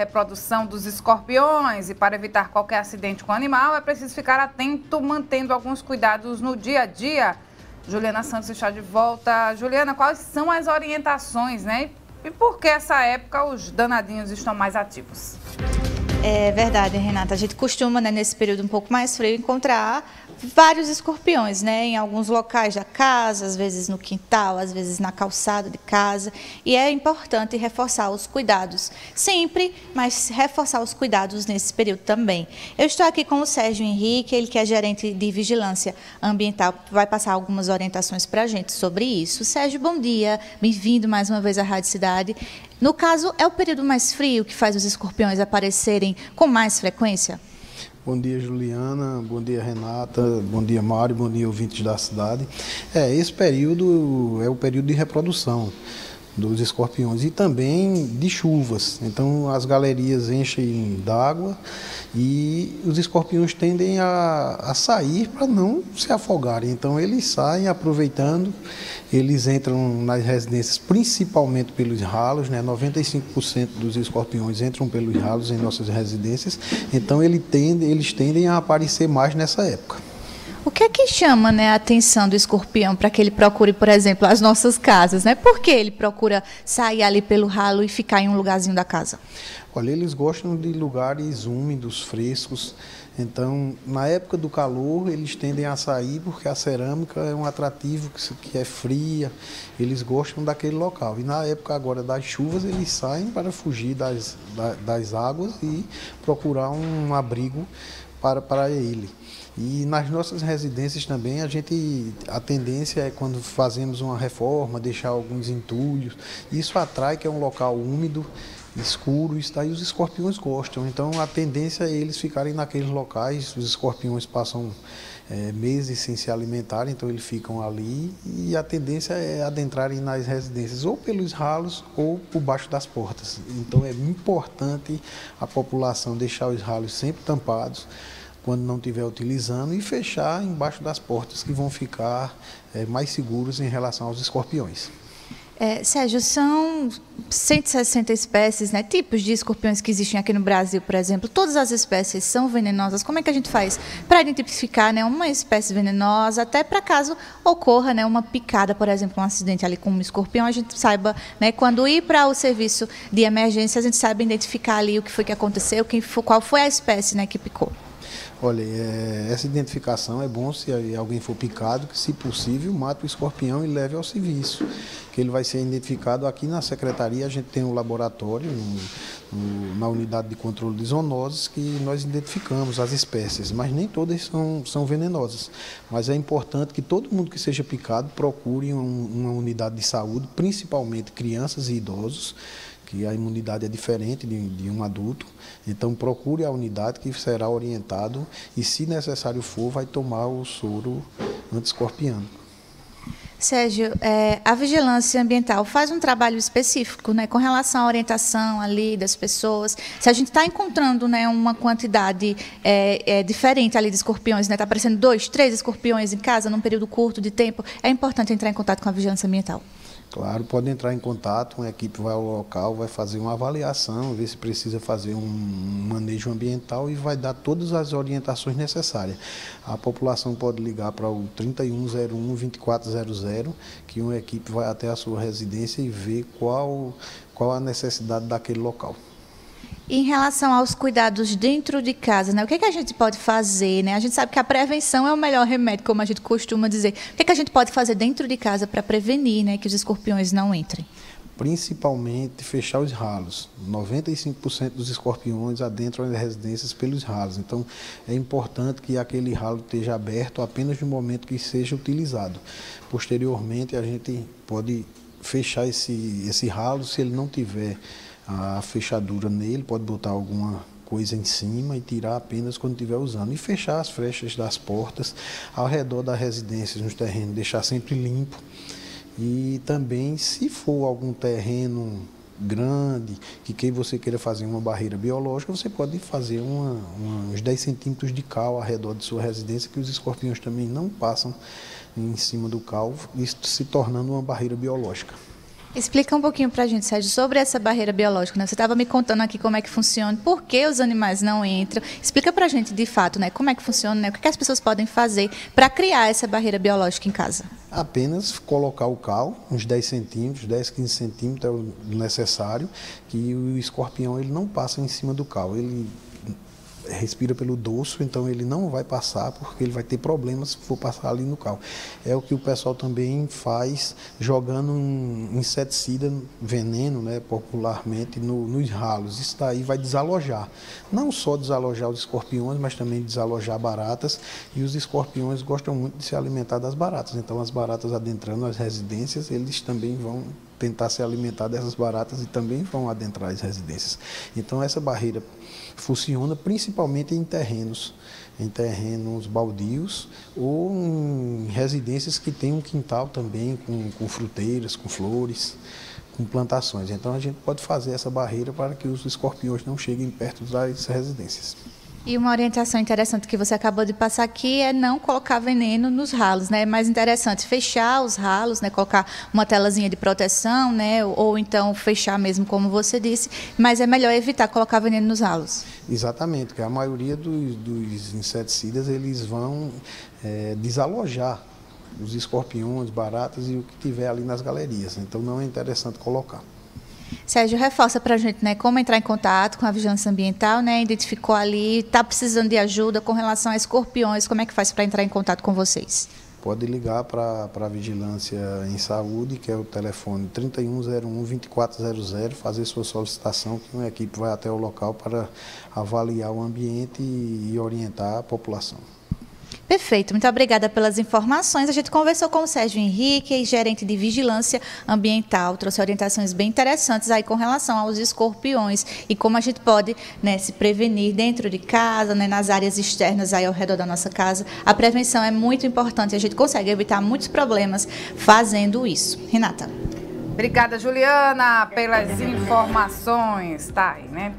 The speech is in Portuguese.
reprodução dos escorpiões e para evitar qualquer acidente com o animal, é preciso ficar atento, mantendo alguns cuidados no dia a dia. Juliana Santos está de volta. Juliana, quais são as orientações, né? E por que essa época os danadinhos estão mais ativos? É verdade, Renata. A gente costuma, né, nesse período um pouco mais frio, encontrar vários escorpiões, né, em alguns locais da casa, às vezes no quintal, às vezes na calçada de casa. E é importante reforçar os cuidados sempre, mas reforçar os cuidados nesse período também. Eu estou aqui com o Sérgio Henrique, ele que é gerente de vigilância ambiental, vai passar algumas orientações para a gente sobre isso. Sérgio, bom dia. Bem-vindo mais uma vez à Rádio Cidade. No caso, é o período mais frio que faz os escorpiões aparecerem com mais frequência? Bom dia, Juliana. Bom dia, Renata. Bom dia, Mário. Bom dia, ouvintes da cidade. Esse período é o período de reprodução dos escorpiões e também de chuvas. Então, as galerias enchem d'água e os escorpiões tendem a sair para não se afogarem. Então, eles saem aproveitando, eles entram nas residências principalmente pelos ralos, né? 95% dos escorpiões entram pelos ralos em nossas residências. Então, eles tendem a aparecer mais nessa época. O que é que chama, né, a atenção do escorpião para que ele procure, por exemplo, as nossas casas, né? Por que ele procura sair ali pelo ralo e ficar em um lugarzinho da casa? Olha, eles gostam de lugares úmidos, frescos. Então, na época do calor, eles tendem a sair porque a cerâmica é um atrativo que é fria. Eles gostam daquele local. E na época agora das chuvas, eles saem para fugir das águas e procurar um abrigo para ele. E nas nossas residências também, a tendência é quando fazemos uma reforma, deixar alguns entulhos. Isso atrai, que é um local úmido, escuro, e daí os escorpiões gostam. Então a tendência é eles ficarem naqueles locais. Os escorpiões passam meses sem se alimentar, então eles ficam ali. E a tendência é adentrarem nas residências ou pelos ralos ou por baixo das portas. Então é importante a população deixar os ralos sempre tampados quando não estiver utilizando, e fechar embaixo das portas, que vão ficar mais seguros em relação aos escorpiões. Sérgio, são 160 espécies, né, tipos de escorpiões que existem aqui no Brasil, por exemplo. Todas as espécies são venenosas. Como é que a gente faz para identificar, né, uma espécie venenosa, até para caso ocorra, né, uma picada, por exemplo, um acidente ali com um escorpião, a gente saiba, né, quando ir para o serviço de emergência, a gente saiba identificar ali o que foi que aconteceu, qual foi a espécie, né, que picou. Olha, essa identificação é bom se alguém for picado, que, se possível, mate o escorpião e leve ao serviço, que ele vai ser identificado aqui na secretaria. A gente tem um laboratório na unidade de controle de zoonoses que nós identificamos as espécies, mas nem todas são venenosas. Mas é importante que todo mundo que seja picado procure uma unidade de saúde, principalmente crianças e idosos, que a imunidade é diferente de um adulto. Então procure a unidade, que será orientado, e se necessário for, vai tomar o soro anti-escorpião. Sérgio, a vigilância ambiental faz um trabalho específico, né, com relação à orientação ali das pessoas. Se a gente está encontrando, né, uma quantidade diferente ali de escorpiões, né, está aparecendo 2, 3 escorpiões em casa num período curto de tempo, é importante entrar em contato com a vigilância ambiental. Claro, pode entrar em contato, uma equipe vai ao local, vai fazer uma avaliação, ver se precisa fazer um manejo ambiental e vai dar todas as orientações necessárias. A população pode ligar para o 3101-2400, que uma equipe vai até a sua residência e ver qual a necessidade daquele local. Em relação aos cuidados dentro de casa, né, o que é que a gente pode fazer, né? A gente sabe que a prevenção é o melhor remédio, como a gente costuma dizer. O que é que a gente pode fazer dentro de casa para prevenir, né, que os escorpiões não entrem? Principalmente fechar os ralos. 95% dos escorpiões adentram as residências pelos ralos. Então é importante que aquele ralo esteja aberto apenas no momento que seja utilizado. Posteriormente a gente pode fechar esse ralo. Se ele não tiver a fechadura nele, pode botar alguma coisa em cima e tirar apenas quando estiver usando. E fechar as frechas das portas ao redor da residência, nos terrenos, deixar sempre limpo. E também, se for algum terreno grande, que você queira fazer uma barreira biológica, você pode fazer uns 10 centímetros de cal ao redor de sua residência, que os escorpiões também não passam em cima do cal, isso se tornando uma barreira biológica. Explica um pouquinho para a gente, Sérgio, sobre essa barreira biológica, né? Você estava me contando aqui como é que funciona, por que os animais não entram. Explica para a gente, de fato, né, como é que funciona, né, o que as pessoas podem fazer para criar essa barreira biológica em casa. Apenas colocar o cal, uns 10 centímetros, 10, 15 centímetros é o necessário, que o escorpião ele não passa em cima do cal. Ele respira pelo dorso, então ele não vai passar porque ele vai ter problemas se for passar ali no cal. É o que o pessoal também faz jogando um inseticida, veneno, né, popularmente, nos ralos. Isso daí vai desalojar. Não só desalojar os escorpiões, mas também desalojar baratas. E os escorpiões gostam muito de se alimentar das baratas. Então as baratas adentrando as residências, eles também vão tentar se alimentar dessas baratas e também vão adentrar as residências. Então essa barreira funciona principalmente em terrenos baldios ou em residências que tem um quintal também com fruteiras, com flores, com plantações. Então a gente pode fazer essa barreira para que os escorpiões não cheguem perto das residências. E uma orientação interessante que você acabou de passar aqui é não colocar veneno nos ralos, né? É mais interessante fechar os ralos, né? Colocar uma telazinha de proteção, né? Ou então fechar mesmo, como você disse, mas é melhor evitar colocar veneno nos ralos. Exatamente, porque a maioria dos inseticidas eles vão desalojar os escorpiões, baratas e o que tiver ali nas galerias. Então não é interessante colocar. Sérgio, reforça para a gente, né, como entrar em contato com a vigilância ambiental, né, identificou ali, está precisando de ajuda com relação a escorpiões, como é que faz para entrar em contato com vocês? Pode ligar para a Vigilância em Saúde, que é o telefone 3101-2400, fazer sua solicitação, que uma equipe vai até o local para avaliar o ambiente e orientar a população. Perfeito, muito obrigada pelas informações. A gente conversou com o Sérgio Henrique, gerente de Vigilância Ambiental, trouxe orientações bem interessantes aí com relação aos escorpiões e como a gente pode, né, se prevenir dentro de casa, né, nas áreas externas aí ao redor da nossa casa. A prevenção é muito importante e a gente consegue evitar muitos problemas fazendo isso. Renata. Obrigada, Juliana, pelas informações. Tá aí, né?